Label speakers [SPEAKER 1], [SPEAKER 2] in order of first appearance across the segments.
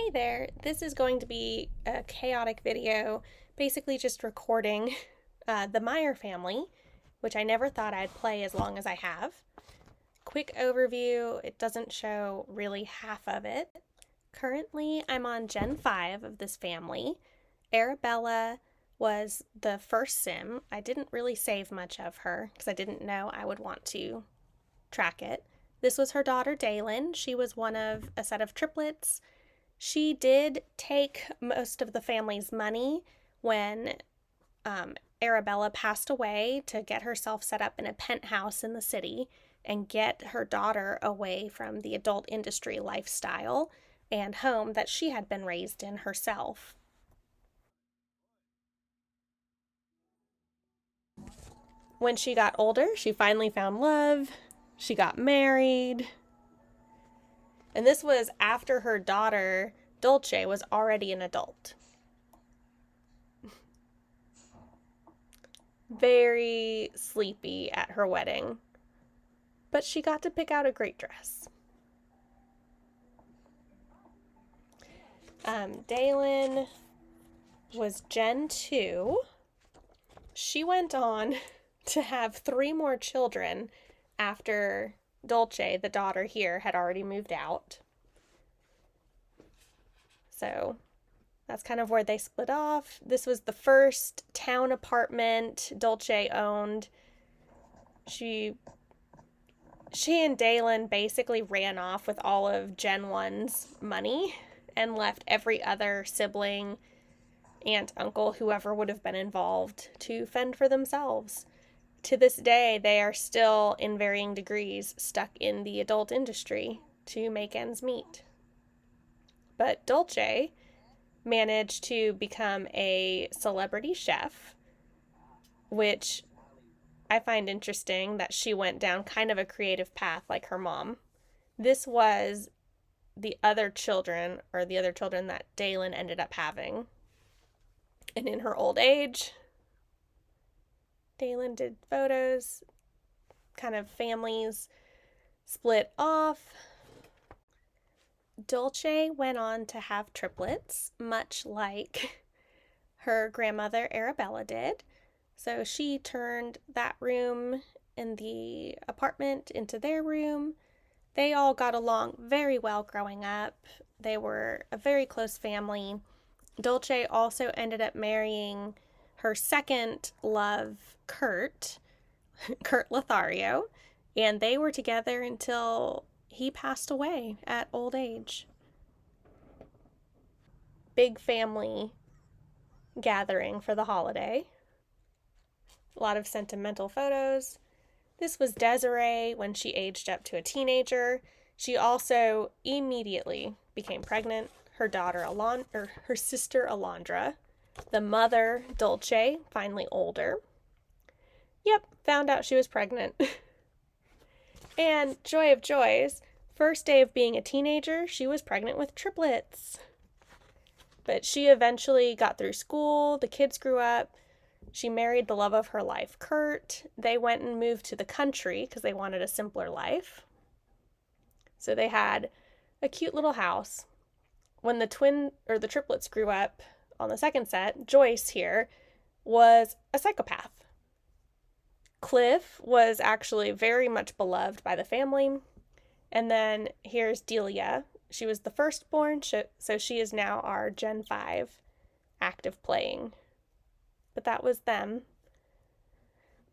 [SPEAKER 1] Hey there, this is going to be a chaotic video, basically just recording the Meier family, which I never thought I'd play as long as I have. Quick overview, it doesn't show really half of it. Currently, I'm on Gen 5 of this family. Arabella was the first sim. I didn't really save much of her because I didn't know I would want to track it. This was her daughter, Dalyn. She was one of a set of triplets. She did take most of the family's money when Arabella passed away to get herself set up in a penthouse in the city and get her daughter away from the adult industry lifestyle and home that she had been raised in herself. When she got older, she finally found love. She got married. And this was after her daughter, Dulce, was already an adult. Very sleepy at her wedding. But she got to pick out a great dress. Dalyn was Gen 2. She went on to have 3 more children after Dulce, the daughter here, had already moved out. So that's kind of where they split off. This was the first town apartment Dulce owned. She and Dalyn basically ran off with all of Gen 1's money and left every other sibling, aunt, uncle, whoever would have been involved to fend for themselves. To this day, they are still, in varying degrees, stuck in the adult industry to make ends meet. But Dulce managed to become a celebrity chef, which I find interesting that she went down kind of a creative path like her mom. This was the other children that Dalyn ended up having. And in her old age, Dalyn did photos, kind of families split off. Dulce went on to have triplets, much like her grandmother Arabella did. So she turned that room in the apartment into their room. They all got along very well growing up. They were a very close family. Dulce also ended up marrying her second love, Kurt Lothario, and they were together until he passed away at old age. Big family gathering for the holiday. A lot of sentimental photos. This was Desirae when she aged up to a teenager. She also immediately became pregnant. Her sister Alondra. The mother, Dulce, finally older. Yep, found out she was pregnant. And joy of joys, first day of being a teenager, she was pregnant with triplets. But she eventually got through school, the kids grew up, she married the love of her life, Kurt. They went and moved to the country because they wanted a simpler life. So they had a cute little house. When the triplets grew up on the second set, Joyce here was a psychopath. Cliff was actually very much beloved by the family. And then here's Delia. She was the firstborn, so she is now our Gen 5 active playing. But that was them.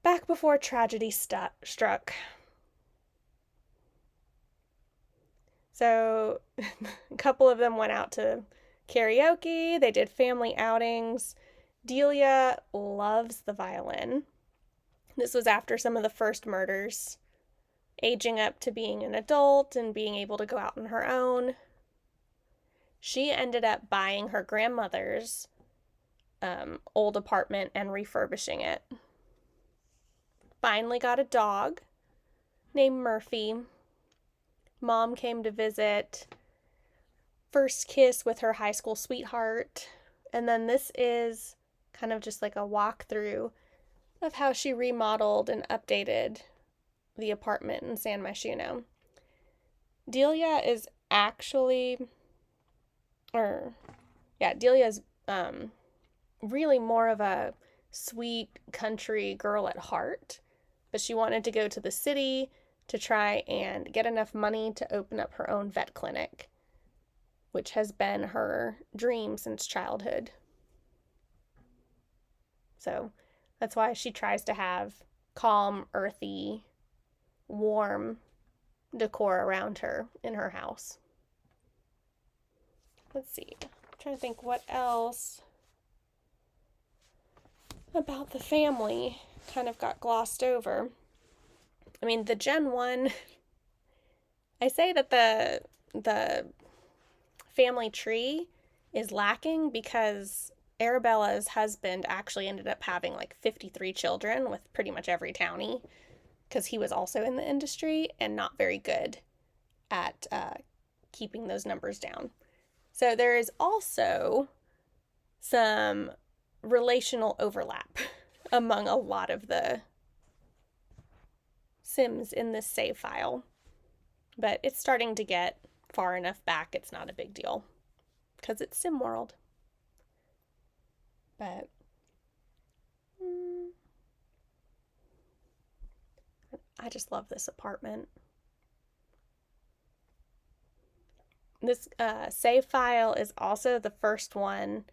[SPEAKER 1] Back before tragedy struck. So a couple of them went out to karaoke. They did family outings. Delia loves the violin. This was after some of the first murders, aging up to being an adult and being able to go out on her own. She ended up buying her grandmother's old apartment and refurbishing it. Finally got a dog named Murphy. Mom came to visit. First kiss with her high school sweetheart. And then this is kind of just like a walkthrough of how she remodeled and updated the apartment in San Myshuno. Delia is actually Delia's really more of a sweet country girl at heart, but she wanted to go to the city to try and get enough money to open up her own vet clinic, which has been her dream since childhood. So that's why she tries to have calm, earthy, warm decor around her in her house. Let's see. I'm trying to think what else about the family kind of got glossed over. I mean, the Gen 1, I say that the family tree is lacking because Arabella's husband actually ended up having like 53 children with pretty much every townie because he was also in the industry and not very good at keeping those numbers down. So there is also some relational overlap among a lot of the Sims in this save file. But it's starting to get far enough back, it's not a big deal. Because it's SimWorld. But I just love this apartment. This save file is also the first one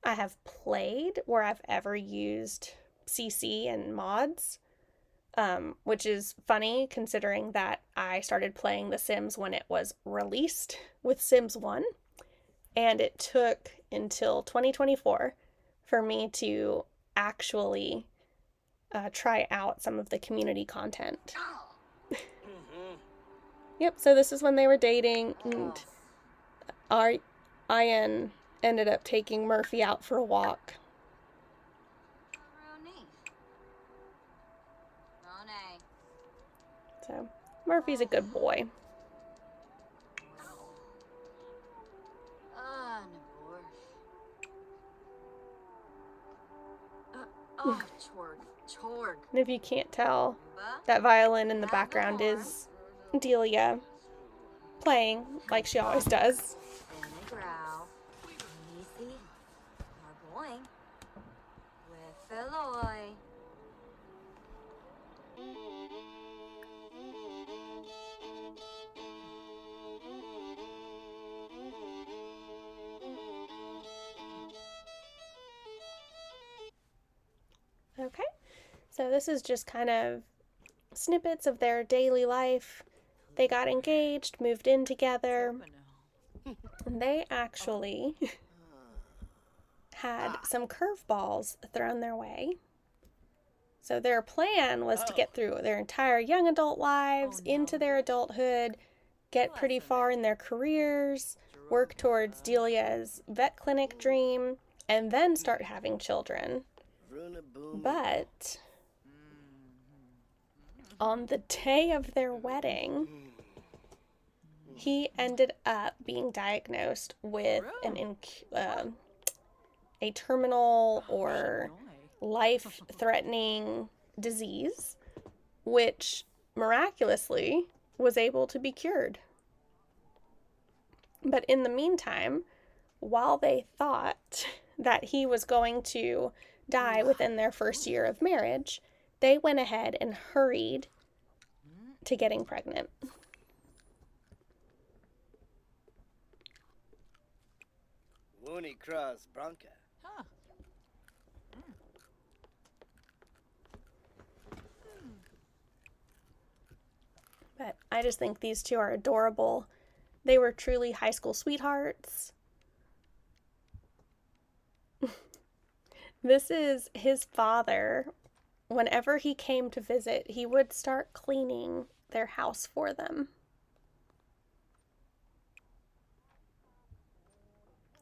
[SPEAKER 1] I have played where I've ever used CC and mods, which is funny considering that I started playing The Sims when it was released with Sims 1, and it took until 2024 for me to actually try out some of the community content. Yep, so this is when they were dating, and Ian ended up taking Murphy out for a walk. So, Murphy's a good boy. And if you can't tell, that violin in the background is Delia playing like she always does. Okay, so this is just kind of snippets of their daily life. They got engaged, moved in together, and they actually had some curveballs thrown their way. So their plan was to get through their entire young adult lives, into their adulthood, get pretty far in their careers, work towards Delia's vet clinic dream, and then start having children. But on the day of their wedding, he ended up being diagnosed with a terminal or life-threatening disease, which miraculously was able to be cured. But in the meantime, while they thought that he was going to die within their first year of marriage, they went ahead and hurried to getting pregnant.
[SPEAKER 2] Woony cross bronca. Huh.
[SPEAKER 1] But I just think these two are adorable. They were truly high school sweethearts. This is his father. Whenever he came to visit, he would start cleaning their house for them.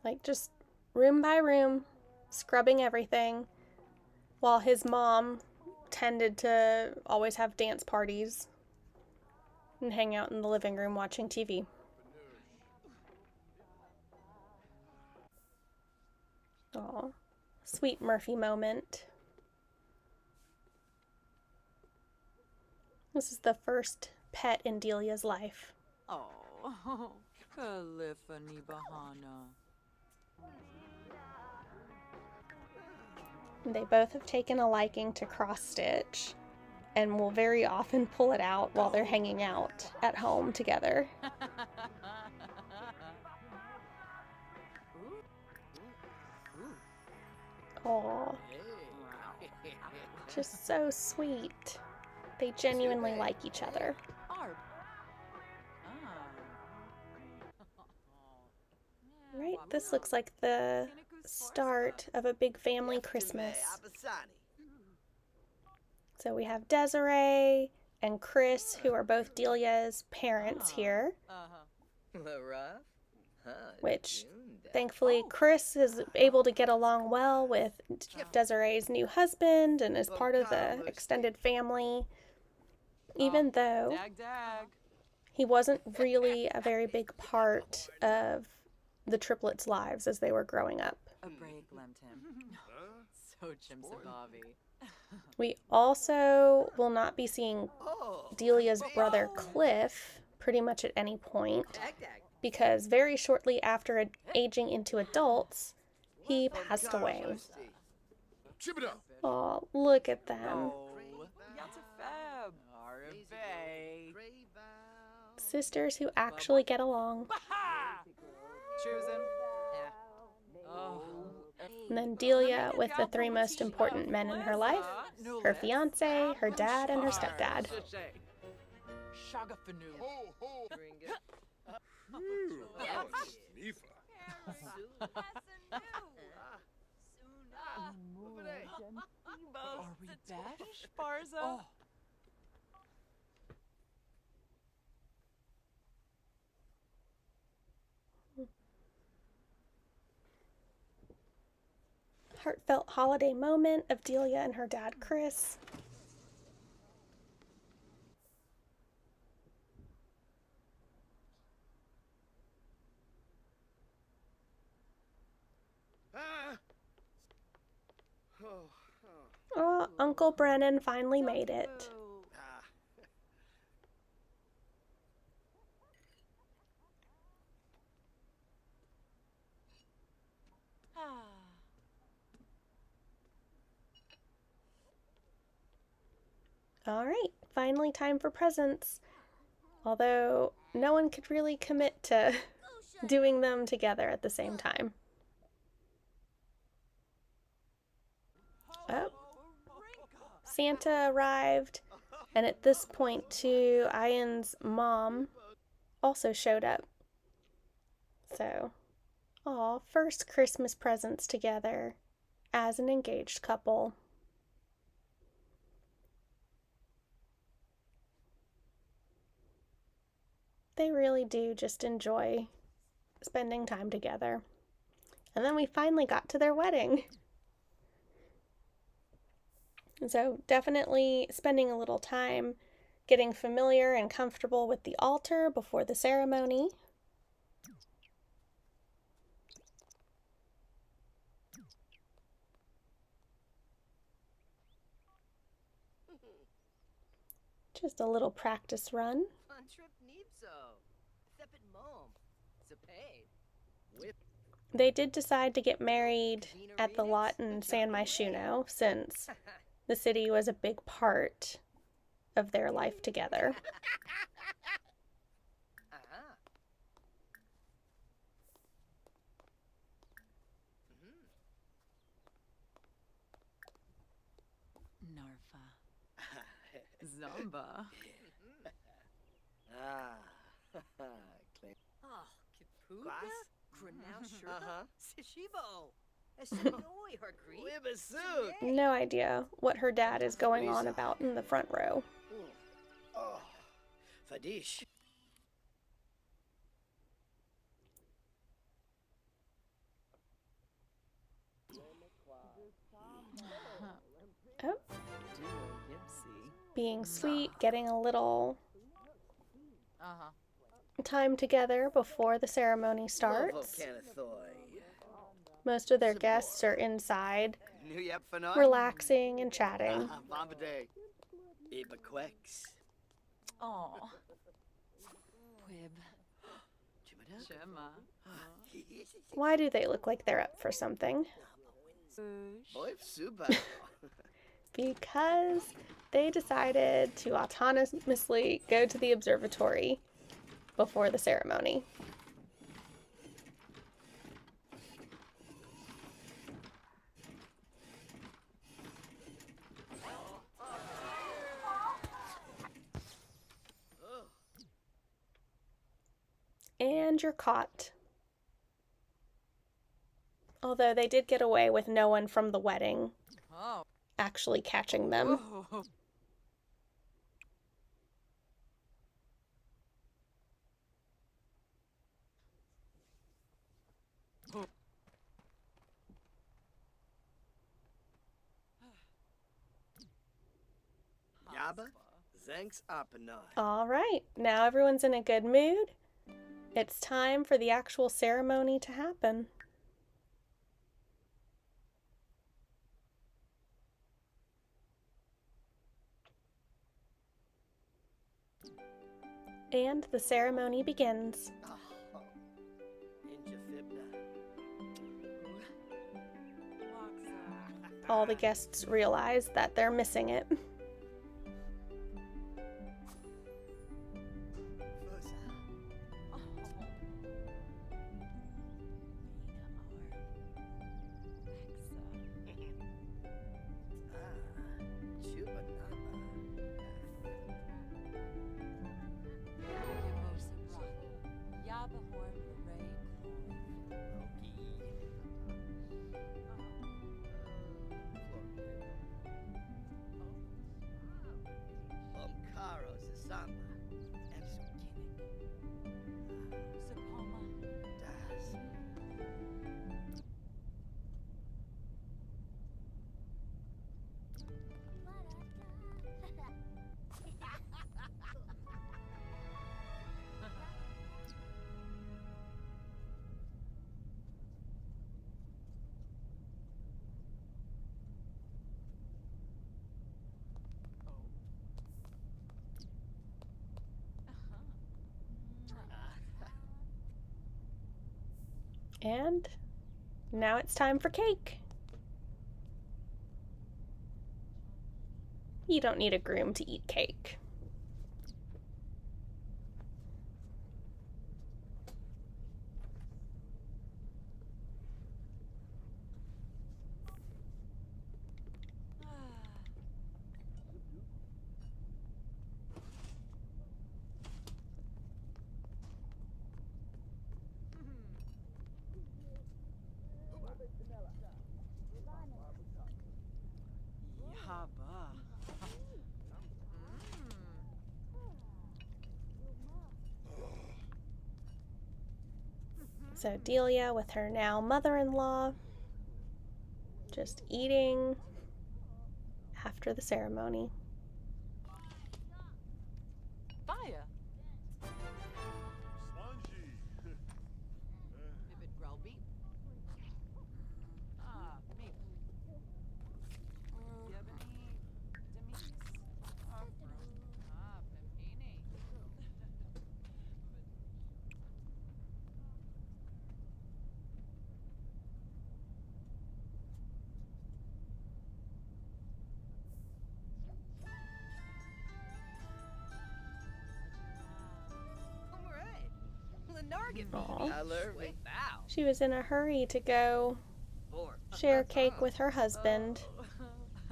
[SPEAKER 1] Like just room by room, scrubbing everything, while his mom tended to always have dance parties and hang out in the living room watching TV. Aw, sweet Murphy moment. This is the first pet in Delia's life.
[SPEAKER 3] Oh, Califani Bahana.
[SPEAKER 1] They both have taken a liking to cross stitch and will very often pull it out while they're hanging out at home together. Aww. Just so sweet. They genuinely like each other. Right, this looks like the start of a big family Christmas. So we have Desirae and Chris, who are both Delia's parents here, which thankfully Chris is able to get along well with Desiree's new husband and is part of the extended family, even though he wasn't really a very big part of the triplets' lives as they were growing up. We also will not be seeing Delia's brother Cliff pretty much at any point, because very shortly after aging into adults, he passed away. Oh, look at them. Sisters who actually get along. And then Delia with the three most important men in her life, her fiance, her dad, and her stepdad. Heartfelt holiday moment of Delia and her dad, Chris. Oh, Uncle Brennan finally made it. All right, finally time for presents. Although no one could really commit to doing them together at the same time. Oh, Santa arrived, and at this point too, Ian's mom also showed up. So, aw, first Christmas presents together as an engaged couple. They really do just enjoy spending time together. And then we finally got to their wedding. So definitely spending a little time getting familiar and comfortable with the altar before the ceremony. Just a little practice run. They did decide to get married at the lot in San Myshuno, since the city was a big part of their life together.
[SPEAKER 3] Zamba.
[SPEAKER 1] No idea what her dad is going on about in the front row.
[SPEAKER 2] Fadish.
[SPEAKER 1] Oh. Being sweet, getting a little time together before the ceremony starts. Most of their guests are inside, relaxing and chatting.
[SPEAKER 3] Oh. Quib. Gemma.
[SPEAKER 1] Why do they look like they're up for something? Because they decided to autonomously go to the observatory before the ceremony. And you're caught. Although they did get away with no one from the wedding actually catching them. All right, now everyone's in a good mood. It's time for the actual ceremony to happen. And the ceremony begins. All the guests realize that they're missing it. And now it's time for cake. You don't need a groom to eat cake. So Delia with her now mother-in-law just eating after the ceremony.
[SPEAKER 3] Fire.
[SPEAKER 1] Aww. She was in a hurry to go share cake with her husband,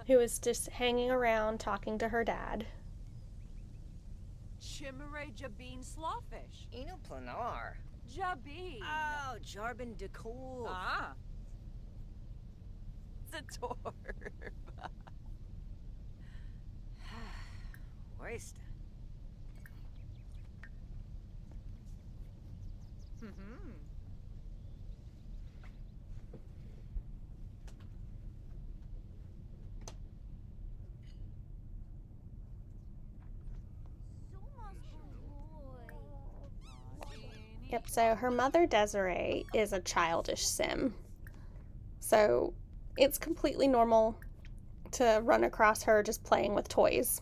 [SPEAKER 1] who was just hanging around talking to her dad.
[SPEAKER 3] Chimere Jabin Slawfish.
[SPEAKER 2] Eno Planar.
[SPEAKER 3] Jabin.
[SPEAKER 2] Oh, Jarbin Decor.
[SPEAKER 3] Ah. Zatorb.
[SPEAKER 2] Waste.
[SPEAKER 1] Yep, so her mother, Desirae, is a childish sim. So it's completely normal to run across her just playing with toys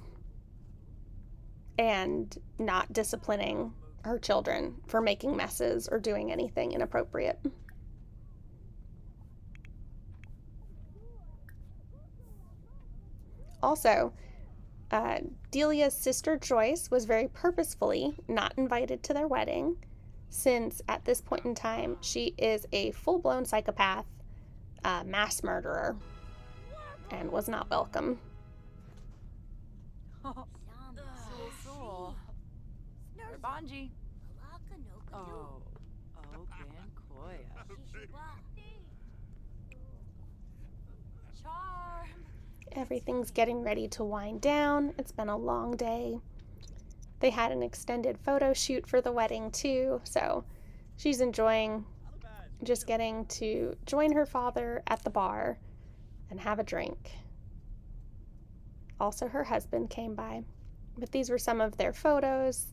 [SPEAKER 1] and not disciplining her children for making messes or doing anything inappropriate. Also, Delia's sister Joyce was very purposefully not invited to their wedding, since at this point in time she is a full-blown psychopath, mass murderer, and was not welcome.
[SPEAKER 3] Banji. Oh, Ogan Koya. Charm.
[SPEAKER 1] Everything's getting ready to wind down. It's been a long day. They had an extended photo shoot for the wedding too, so she's enjoying just getting to join her father at the bar and have a drink. Also, her husband came by, but these were some of their photos.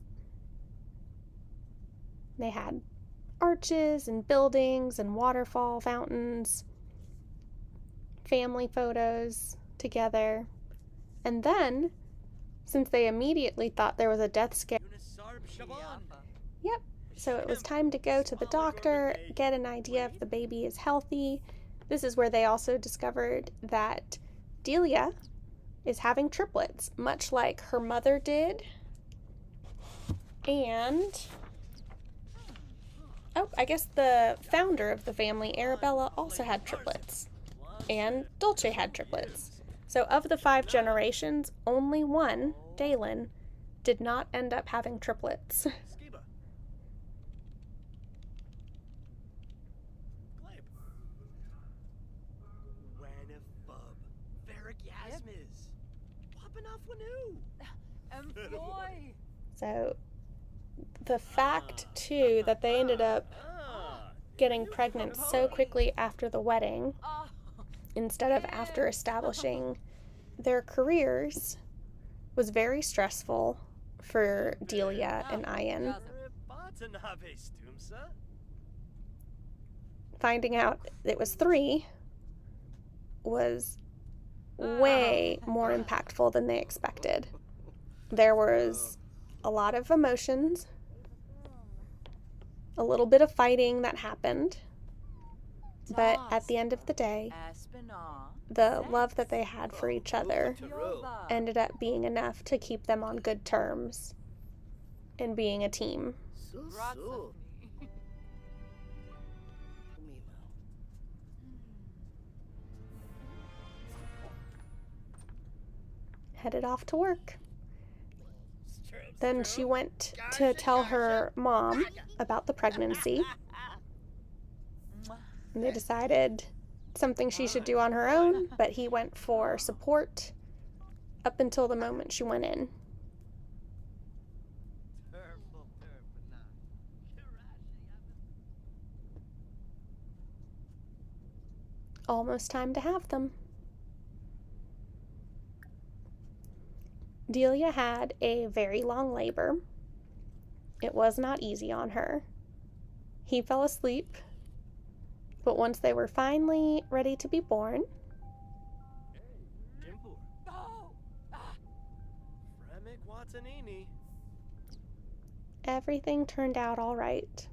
[SPEAKER 1] They had arches and buildings and waterfall fountains, family photos together. And then, since they immediately thought there was a death scare, so it was time to go to the doctor, get an idea if the baby is healthy. This is where they also discovered that Delia is having triplets, much like her mother did. And, I guess the founder of the family, Arabella, also had triplets. And Dulce had triplets. So of the 5 generations, only one, Dalyn, did not end up having triplets. So the fact, too, that they ended up getting pregnant so quickly after the wedding, instead of after establishing their careers, was very stressful for Delia and Ian. Finding out it was 3 was way more impactful than they expected. There was a lot of emotions, a little bit of fighting that happened, but at the end of the day, the love that they had for each other ended up being enough to keep them on good terms and being a team. Headed off to work. Then she went to tell her mom about the pregnancy. And they decided something she should do on her own, but he went for support up until the moment she went in. Almost time to have them. Delia had a very long labor. It was not easy on her. He fell asleep, but once they were finally ready to be born, everything turned out all right.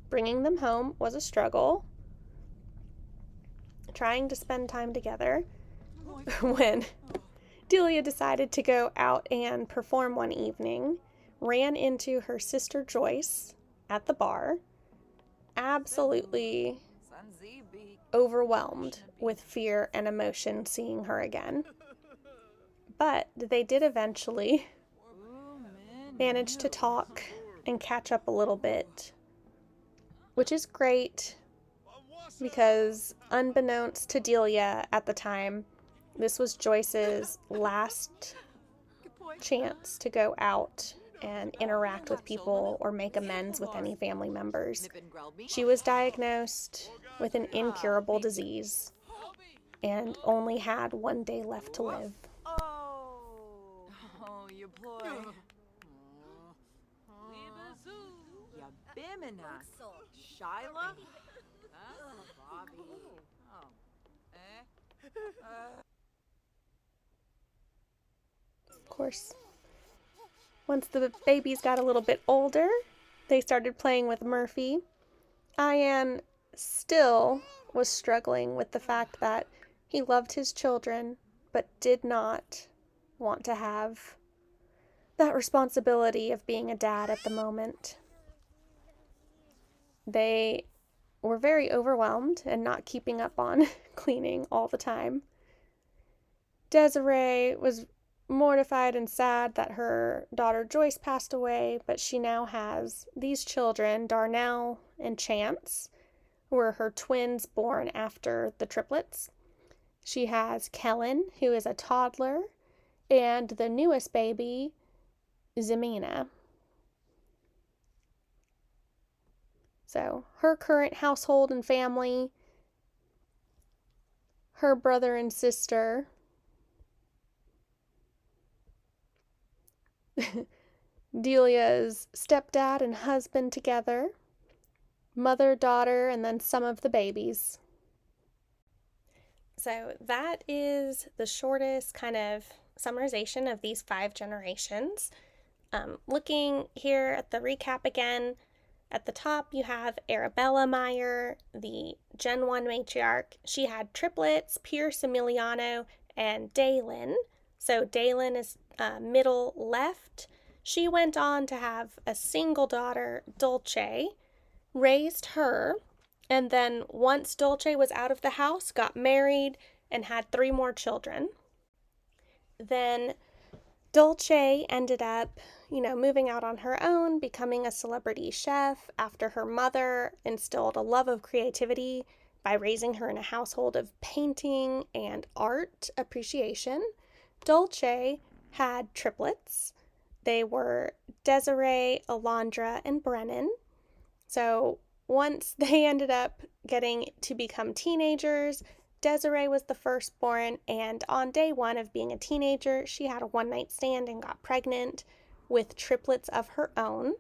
[SPEAKER 1] Bringing them home was a struggle. Trying to spend time together. When Delia decided to go out and perform one evening, ran into her sister Joyce at the bar, absolutely overwhelmed with fear and emotion seeing her again. But they did eventually manage to talk and catch up a little bit, which is great because unbeknownst to Delia at the time, this was Joyce's last chance to go out and interact with people or make amends with any family members. She was diagnosed with an incurable disease and only had 1 day left to live.
[SPEAKER 3] Oh, you boy. Bimina. Shyla? Bobby. Oh.
[SPEAKER 1] Of course, once the babies got a little bit older, they started playing with Murphy. Ian still was struggling with the fact that he loved his children, but did not want to have that responsibility of being a dad at the moment. They were very overwhelmed and not keeping up on cleaning all the time. Desirae was mortified and sad that her daughter Joyce passed away, but she now has these children, Darnell and Chance, who are her twins born after the triplets. She has Kellen, who is a toddler, and the newest baby, Zemina. So her current household and family, her brother and sister, Delia's stepdad and husband together, mother, daughter, and then some of the babies. So that is the shortest kind of summarization of these 5 generations. Looking here at the recap again, at the top you have Arabella Meier, the Gen 1 matriarch. She had triplets, Pierce, Emiliano, and Dalyn. So Dalyn is middle left. She went on to have a single daughter, Dulce, raised her, and then once Dulce was out of the house, got married and had 3 more children. Then Dulce ended up, moving out on her own, becoming a celebrity chef after her mother instilled a love of creativity by raising her in a household of painting and art appreciation. Dulce had triplets. They were Desirae, Alondra, and Brennan. So once they ended up getting to become teenagers, Desirae was the firstborn, and on day 1 of being a teenager, she had a one-night stand and got pregnant with triplets of her own,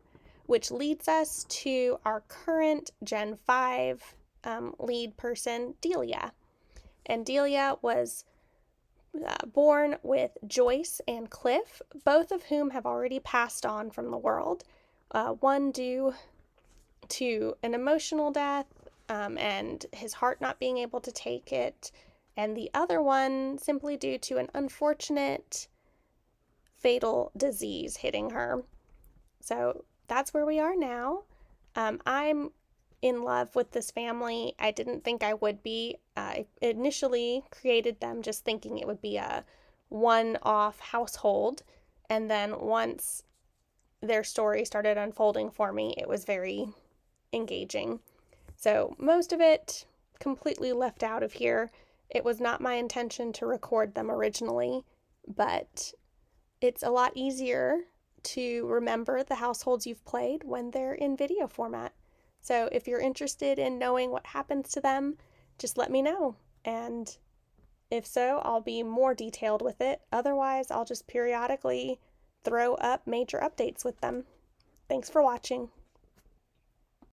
[SPEAKER 1] which leads us to our current Gen 5 lead person, Delia. And Delia was born with Joyce and Cliff, both of whom have already passed on from the world. One due to an emotional death and his heart not being able to take it, and the other one simply due to an unfortunate fatal disease hitting her. So that's where we are now. I'm in love with this family. I didn't think I would be. I initially created them just thinking it would be a one-off household, and then once their story started unfolding for me, it was very engaging. So most of it completely left out of here. It was not my intention to record them originally, but it's a lot easier to remember the households you've played when they're in video format. So if you're interested in knowing what happens to them, just let me know. And if so, I'll be more detailed with it. Otherwise, I'll just periodically throw up major updates with them. Thanks for watching.